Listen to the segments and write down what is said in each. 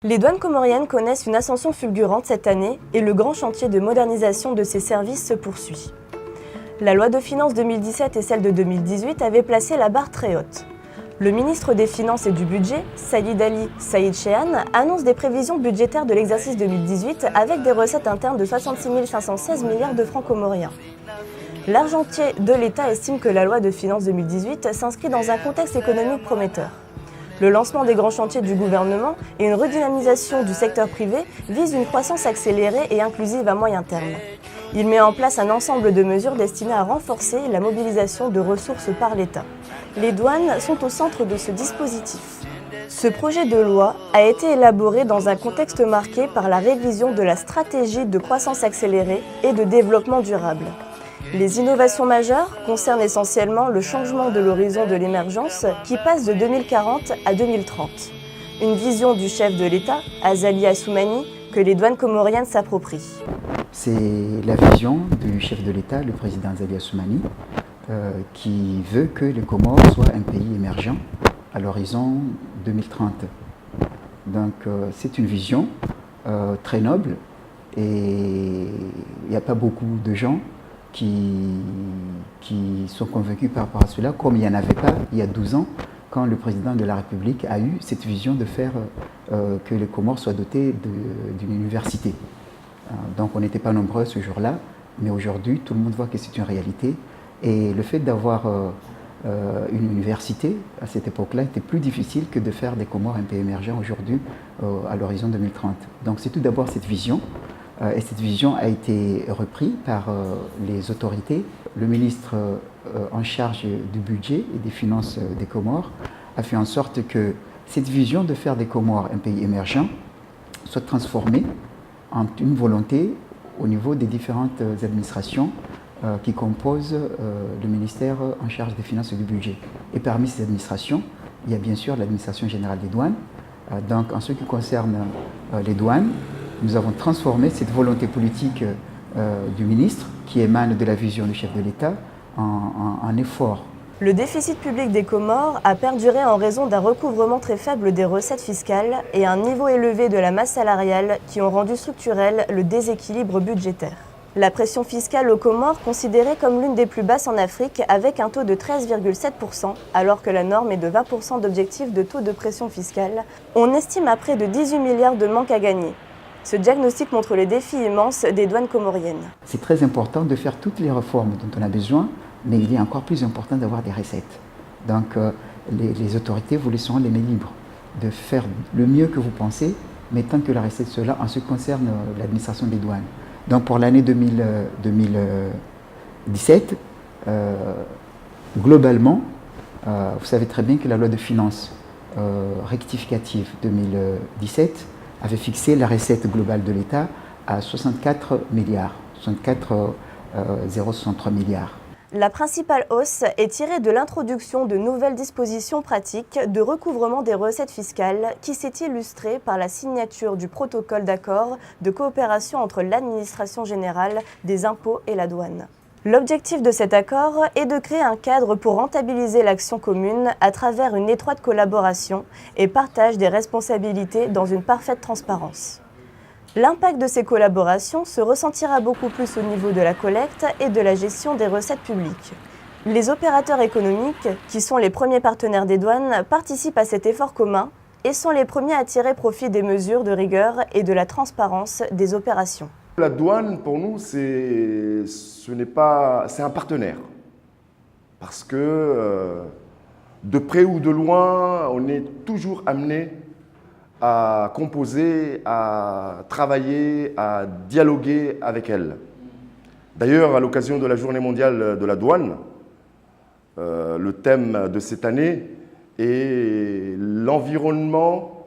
Les douanes comoriennes connaissent une ascension fulgurante cette année et le grand chantier de modernisation de ces services se poursuit. La loi de finances 2017 et celle de 2018 avaient placé la barre très haute. Le ministre des Finances et du Budget, Saïd Ali Saïd Chehan, annonce des prévisions budgétaires de l'exercice 2018 avec des recettes internes de 66 516 milliards de francs comoriens. L'argentier de l'État estime que la loi de finances 2018 s'inscrit dans un contexte économique prometteur. Le lancement des grands chantiers du gouvernement et une redynamisation du secteur privé visent une croissance accélérée et inclusive à moyen terme. Il met en place un ensemble de mesures destinées à renforcer la mobilisation de ressources par l'État. Les douanes sont au centre de ce dispositif. Ce projet de loi a été élaboré dans un contexte marqué par la révision de la stratégie de croissance accélérée et de développement durable. Les innovations majeures concernent essentiellement le changement de l'horizon de l'émergence qui passe de 2040 à 2030. Une vision du chef de l'État, Azali Assoumani, que les douanes comoriennes s'approprient. C'est la vision du chef de l'État, le président Azali Assoumani, qui veut que les Comores soient un pays émergent à l'horizon 2030. Donc c'est une vision très noble et il n'y a pas beaucoup de gens qui sont convaincus par rapport à cela, comme il n'y en avait pas il y a 12 ans, quand le président de la République a eu cette vision de faire que les Comores soient dotés d'une université. Donc on n'était pas nombreux ce jour-là, mais aujourd'hui tout le monde voit que c'est une réalité. Et le fait d'avoir une université à cette époque-là était plus difficile que de faire des Comores un pays émergent aujourd'hui à l'horizon 2030. Donc c'est tout d'abord cette vision. Et cette vision a été reprise par les autorités. Le ministre en charge du budget et des finances des Comores a fait en sorte que cette vision de faire des Comores un pays émergent soit transformée en une volonté au niveau des différentes administrations qui composent le ministère en charge des finances et du budget. Et parmi ces administrations, il y a bien sûr l'administration générale des douanes. Donc en ce qui concerne les douanes, nous avons transformé cette volonté politique du ministre, qui émane de la vision du chef de l'État, en effort. Le déficit public des Comores a perduré en raison d'un recouvrement très faible des recettes fiscales et un niveau élevé de la masse salariale qui ont rendu structurel le déséquilibre budgétaire. La pression fiscale aux Comores, considérée comme l'une des plus basses en Afrique, avec un taux de 13,7%, alors que la norme est de 20% d'objectif de taux de pression fiscale, on estime à près de 18 milliards de manque à gagner. Ce diagnostic montre les défis immenses des douanes comoriennes. C'est très important de faire toutes les réformes dont on a besoin, mais il est encore plus important d'avoir des recettes. Donc les autorités vous laisseront les mains libres de faire le mieux que vous pensez, mais tant que la recette soit là en ce qui concerne l'administration des douanes. Donc pour l'année 2017, globalement, vous savez très bien que la loi de finances rectificative 2017 avait fixé la recette globale de l'État à 64 milliards, 64,063 milliards. La principale hausse est tirée de l'introduction de nouvelles dispositions pratiques de recouvrement des recettes fiscales qui s'est illustrée par la signature du protocole d'accord de coopération entre l'administration générale des impôts et la douane. L'objectif de cet accord est de créer un cadre pour rentabiliser l'action commune à travers une étroite collaboration et partage des responsabilités dans une parfaite transparence. L'impact de ces collaborations se ressentira beaucoup plus au niveau de la collecte et de la gestion des recettes publiques. Les opérateurs économiques, qui sont les premiers partenaires des douanes, participent à cet effort commun et sont les premiers à tirer profit des mesures de rigueur et de la transparence des opérations. La douane, pour nous, c'est un partenaire. Parce que de près ou de loin, on est toujours amené à composer, à travailler, à dialoguer avec elle. D'ailleurs, à l'occasion de la Journée mondiale de la douane, le thème de cette année est l'environnement,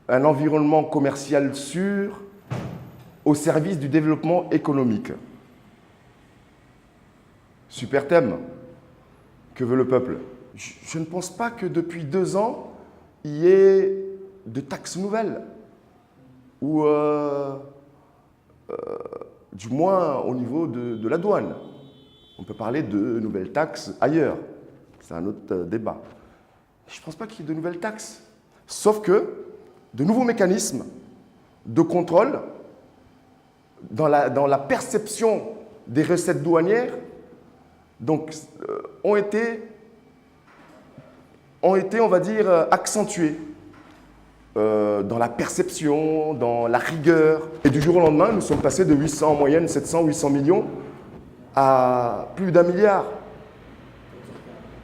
un environnement commercial sûr au service du développement économique. Super thème. Que veut le peuple? Je ne pense pas que depuis 2 ans, il y ait de taxes nouvelles. Ou du moins au niveau de la douane. On peut parler de nouvelles taxes ailleurs. C'est un autre débat. Je ne pense pas qu'il y ait de nouvelles taxes. Sauf que de nouveaux mécanismes de contrôle dans la perception des recettes douanières, donc, ont été, on va dire, accentués dans la perception, dans la rigueur. Et du jour au lendemain, nous sommes passés de 800 en moyenne, 700, 800 millions à plus d'1 milliard.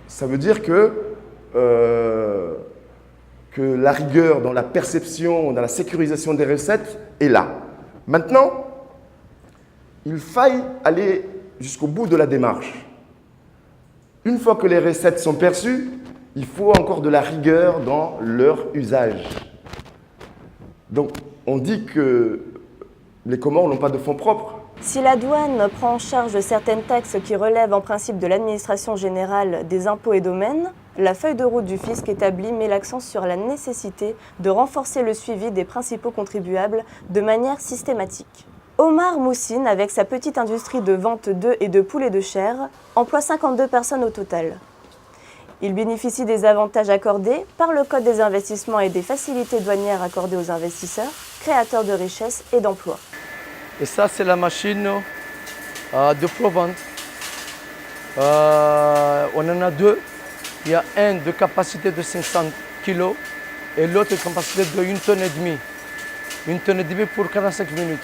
Ça veut dire que la rigueur dans la perception, dans la sécurisation des recettes est là. Maintenant, il faille aller jusqu'au bout de la démarche. Une fois que les recettes sont perçues, il faut encore de la rigueur dans leur usage. Donc, on dit que les Comores n'ont pas de fonds propres. Si la douane prend en charge certaines taxes qui relèvent en principe de l'administration générale des impôts et domaines, la feuille de route du fisc établie met l'accent sur la nécessité de renforcer le suivi des principaux contribuables de manière systématique. Omar Moussine, avec sa petite industrie de vente d'œufs et de poulets de chair, emploie 52 personnes au total. Il bénéficie des avantages accordés par le Code des investissements et des facilités douanières accordées aux investisseurs, créateurs de richesses et d'emplois. Et ça, c'est la machine de Provence. On en a deux. Il y a un de capacité de 500 kg et l'autre de capacité de 1,5 tonne. 1,5 tonne pour 45 minutes.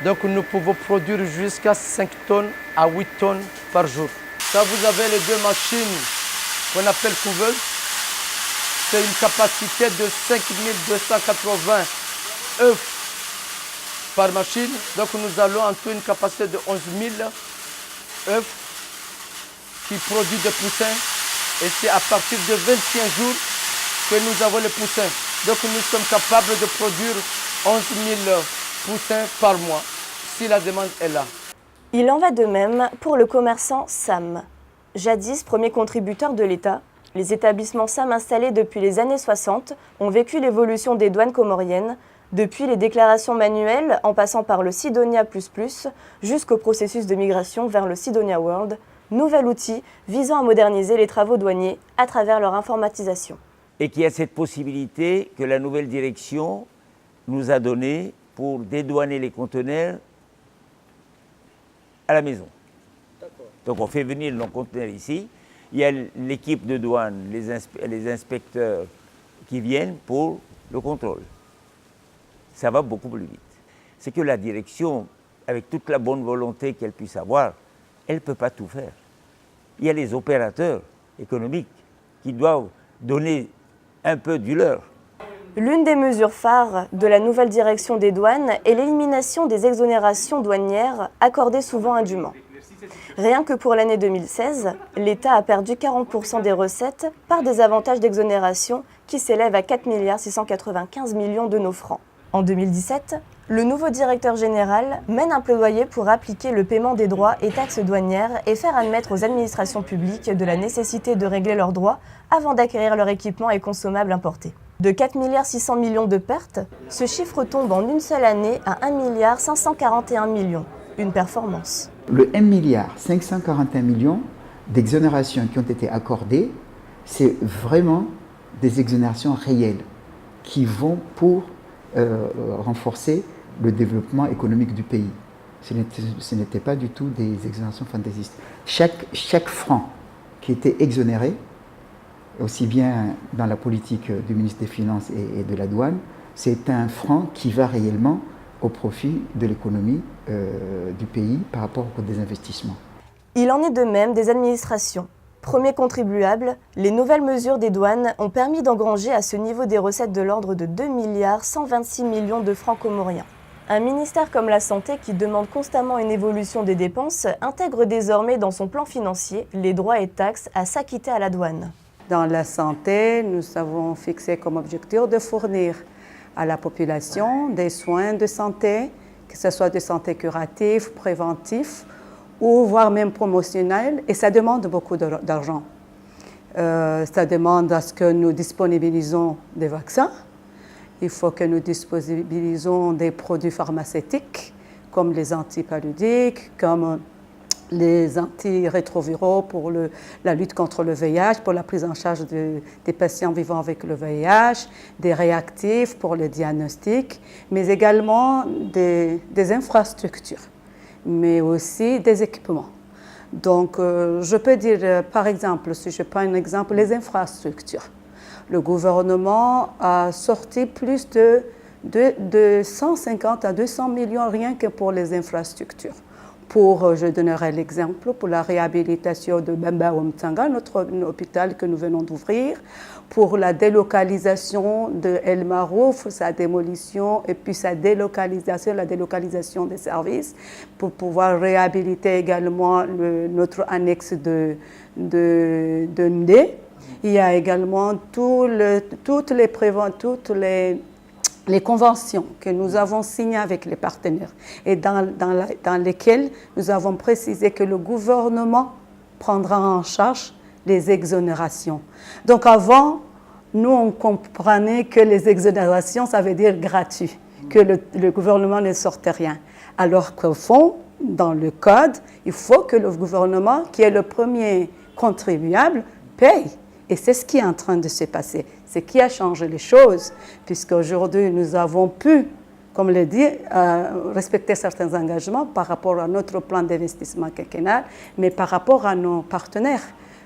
Donc nous pouvons produire jusqu'à 5 tonnes à 8 tonnes par jour. Ça, vous avez les deux machines qu'on appelle couveuse. C'est une capacité de 5280 œufs par machine. Donc nous allons en tout une capacité de 11 000 œufs qui produisent des poussins. Et c'est à partir de 21 jours que nous avons les poussins. Donc nous sommes capables de produire 11 000 poussins par mois, si la demande est là. Il en va de même pour le commerçant Sam. Jadis premier contributeur de l'État, les établissements Sam installés depuis les années 60 ont vécu l'évolution des douanes comoriennes, depuis les déclarations manuelles en passant par le Sidonia++, jusqu'au processus de migration vers le Sidonia World, nouvel outil visant à moderniser les travaux douaniers à travers leur informatisation. Et qu'il y a cette possibilité que la nouvelle direction nous a donnée pour dédouaner les conteneurs à la maison. Donc on fait venir nos conteneurs ici, il y a l'équipe de douane, les inspecteurs qui viennent pour le contrôle. Ça va beaucoup plus vite. C'est que la direction, avec toute la bonne volonté qu'elle puisse avoir, elle ne peut pas tout faire. Il y a les opérateurs économiques qui doivent donner un peu du leur. L'une des mesures phares de la nouvelle direction des douanes est l'élimination des exonérations douanières accordées souvent indûment. Rien que pour l'année 2016, l'État a perdu 40% des recettes par des avantages d'exonération qui s'élèvent à 4 695 millions de nos francs. En 2017, le nouveau directeur général mène un plaidoyer pour appliquer le paiement des droits et taxes douanières et faire admettre aux administrations publiques de la nécessité de régler leurs droits avant d'acquérir leur équipement et consommables importés. De 4 600 millions de pertes, ce chiffre tombe en une seule année à 1 541 millions, une performance. Le 1 541 millions d'exonérations qui ont été accordées, c'est vraiment des exonérations réelles qui vont pour renforcer le développement économique du pays. Ce n'était pas du tout des exonérations fantaisistes. Chaque franc qui était exonéré, aussi bien dans la politique du ministre des Finances et de la douane, c'est un franc qui va réellement au profit de l'économie du pays par rapport au désinvestissement. Il en est de même des administrations. Premier contribuable, les nouvelles mesures des douanes ont permis d'engranger à ce niveau des recettes de l'ordre de 2 126 millions de francs comoriens. Un ministère comme la Santé, qui demande constamment une évolution des dépenses, intègre désormais dans son plan financier les droits et taxes à s'acquitter à la douane. Dans la santé, nous avons fixé comme objectif de fournir à la population des soins de santé, que ce soit de santé curative, préventif, ou voire même promotionnel, et ça demande beaucoup d'argent. Ça demande à ce que nous disponibilisons des vaccins, il faut que nous disponibilisons des produits pharmaceutiques, comme les antipaludiques, comme les antirétroviraux pour la lutte contre le VIH, pour la prise en charge des patients vivant avec le VIH, des réactifs pour le diagnostic, mais également des infrastructures, mais aussi des équipements. Donc, je peux dire, par exemple, si je prends un exemple, les infrastructures. Le gouvernement a sorti plus de 150 à 200 millions rien que pour les infrastructures. Pour, je donnerai l'exemple, pour la réhabilitation de Bemba Wamtanga, notre hôpital que nous venons d'ouvrir, pour la délocalisation de El Marouf, sa démolition, et puis la délocalisation des services, pour pouvoir réhabiliter également notre annexe de Ndé. Il y a également toutes les conventions que nous avons signées avec les partenaires et dans lesquelles nous avons précisé que le gouvernement prendra en charge les exonérations. Donc avant, nous on comprenait que les exonérations, ça veut dire gratuit, que le gouvernement ne sortait rien. Alors qu'au fond, dans le code, il faut que le gouvernement, qui est le premier contribuable, paye. Et c'est ce qui est en train de se passer. C'est ce qui a changé les choses, puisqu'aujourd'hui, nous avons pu, comme le dit, respecter certains engagements par rapport à notre plan d'investissement quinquennal, mais par rapport à nos partenaires.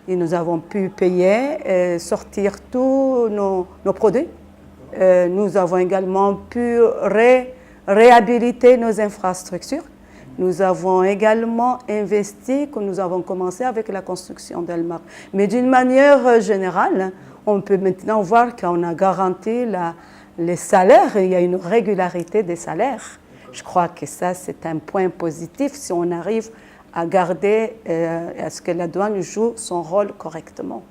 Et nous avons pu payer, sortir tous nos produits. Nous avons également pu réhabiliter nos infrastructures. Nous avons également investi, que nous avons commencé avec la construction d'Elmar. Mais d'une manière générale, on peut maintenant voir qu'on a garanti les salaires, il y a une régularité des salaires. Je crois que ça, c'est un point positif si on arrive à garder, à ce que la douane joue son rôle correctement.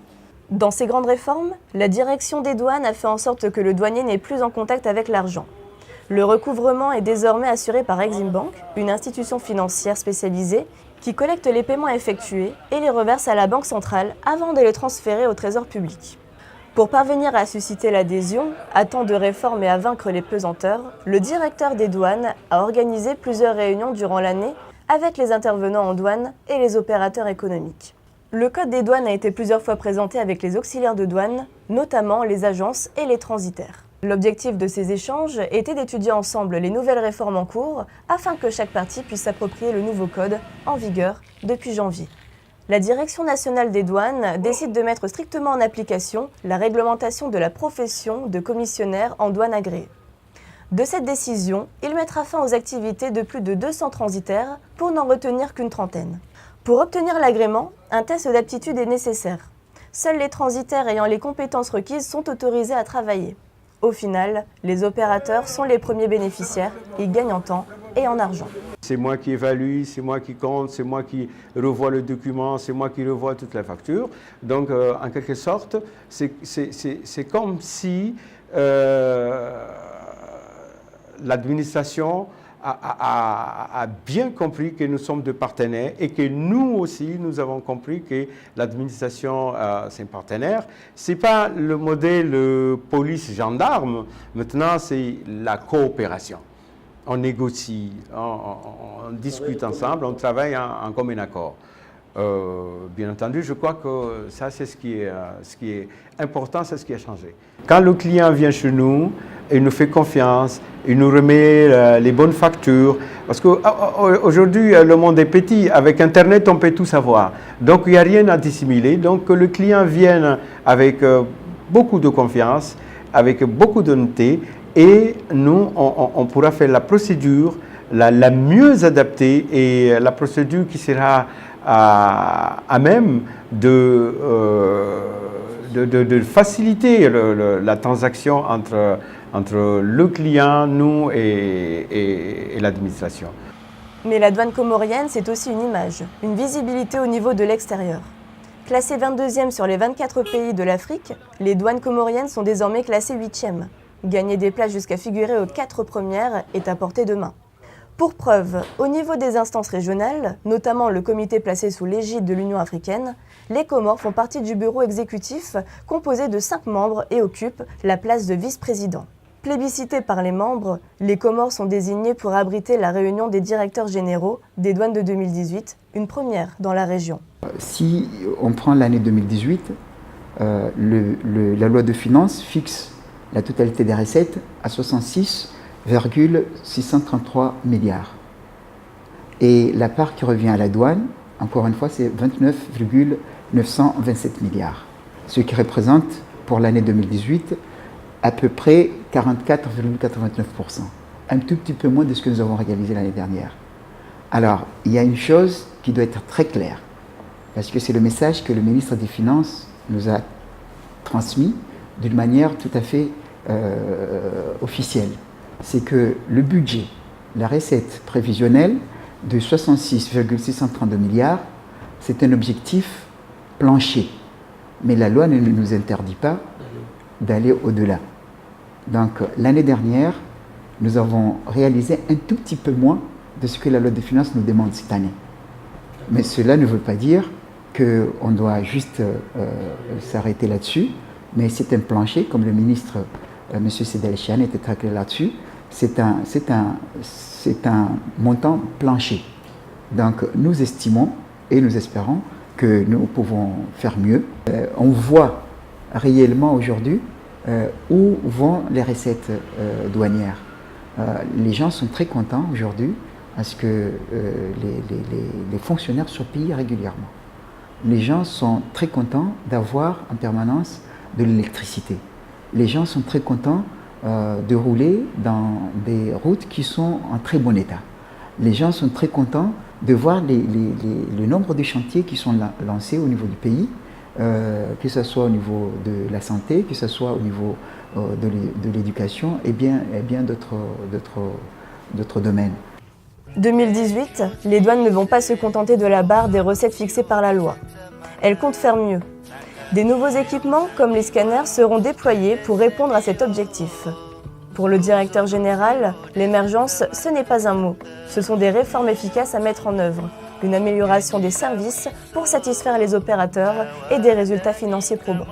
Dans ces grandes réformes, la direction des douanes a fait en sorte que le douanier n'est plus en contact avec l'argent. Le recouvrement est désormais assuré par Exim Bank, une institution financière spécialisée qui collecte les paiements effectués et les reverse à la Banque centrale avant de les transférer au Trésor public. Pour parvenir à susciter l'adhésion, à tant de réformes et à vaincre les pesanteurs, le directeur des douanes a organisé plusieurs réunions durant l'année avec les intervenants en douane et les opérateurs économiques. Le Code des douanes a été plusieurs fois présenté avec les auxiliaires de douane, notamment les agences et les transitaires. L'objectif de ces échanges était d'étudier ensemble les nouvelles réformes en cours afin que chaque partie puisse s'approprier le nouveau code en vigueur depuis janvier. La Direction nationale des douanes décide de mettre strictement en application la réglementation de la profession de commissionnaire en douane agréée. De cette décision, il mettra fin aux activités de plus de 200 transitaires pour n'en retenir qu'une trentaine. Pour obtenir l'agrément, un test d'aptitude est nécessaire. Seuls les transitaires ayant les compétences requises sont autorisés à travailler. Au final, les opérateurs sont les premiers bénéficiaires, ils gagnent en temps et en argent. C'est moi qui évalue, c'est moi qui compte, c'est moi qui revois le document, c'est moi qui revois toute la facture. Donc, en quelque sorte, c'est comme si l'administration a bien compris que nous sommes des partenaires et que nous aussi, nous avons compris que l'administration, c'est un partenaire. Ce n'est pas le modèle police-gendarme, maintenant c'est la coopération. On négocie, on discute ensemble, on travaille en commun accord. Bien entendu, je crois que ça, c'est ce qui est important, c'est ce qui a changé. Quand le client vient chez nous, il nous fait confiance, il nous remet les bonnes factures. Parce qu'aujourd'hui, le monde est petit. Avec Internet, on peut tout savoir. Donc, il n'y a rien à dissimuler. Donc, que le client vienne avec beaucoup de confiance, avec beaucoup d'honnêteté. Et nous, on pourra faire la procédure la mieux adaptée et la procédure qui sera à même de faciliter la transaction entre le client, nous et l'administration. Mais la douane comorienne, c'est aussi une image, une visibilité au niveau de l'extérieur. Classées 22e sur les 24 pays de l'Afrique, les douanes comoriennes sont désormais classées 8e. Gagner des places jusqu'à figurer aux 4 premières est à portée de main. Pour preuve, au niveau des instances régionales, notamment le comité placé sous l'égide de l'Union africaine, les Comores font partie du bureau exécutif composé de 5 membres et occupent la place de vice-président. Plébiscités par les membres, les Comores sont désignés pour abriter la réunion des directeurs généraux des douanes de 2018, une première dans la région. Si on prend l'année 2018, la loi de finances fixe la totalité des recettes à 66,633 milliards. Et la part qui revient à la douane, encore une fois, c'est 29,927 milliards. Ce qui représente, pour l'année 2018, à peu près 44,89%. Un tout petit peu moins de ce que nous avons réalisé l'année dernière. Alors, il y a une chose qui doit être très claire, parce que c'est le message que le ministre des Finances nous a transmis d'une manière tout à fait officielle. C'est que le budget, la recette prévisionnelle de 66,632 milliards, c'est un objectif plancher. Mais la loi ne nous interdit pas d'aller au-delà. Donc l'année dernière, nous avons réalisé un tout petit peu moins de ce que la loi de finances nous demande cette année. Mais cela ne veut pas dire qu'on doit juste s'arrêter là-dessus, mais c'est un plancher, comme le ministre M. Seydel-Chian était très clair là-dessus, c'est un montant plancher. Donc nous estimons et nous espérons que nous pouvons faire mieux. On voit réellement aujourd'hui où vont les recettes douanières. Les gens sont très contents aujourd'hui parce que les fonctionnaires sont payés régulièrement. Les gens sont très contents d'avoir en permanence de l'électricité. Les gens sont très contents de rouler dans des routes qui sont en très bon état. Les gens sont très contents de voir le nombre de chantiers qui sont lancés au niveau du pays, que ce soit au niveau de la santé, que ce soit au niveau de l'éducation et bien d'autres domaines. 2018, les douanes ne vont pas se contenter de la barre des recettes fixées par la loi. Elles comptent faire mieux. Des nouveaux équipements, comme les scanners, seront déployés pour répondre à cet objectif. Pour le directeur général, l'émergence, ce n'est pas un mot. Ce sont des réformes efficaces à mettre en œuvre, une amélioration des services pour satisfaire les opérateurs et des résultats financiers probants.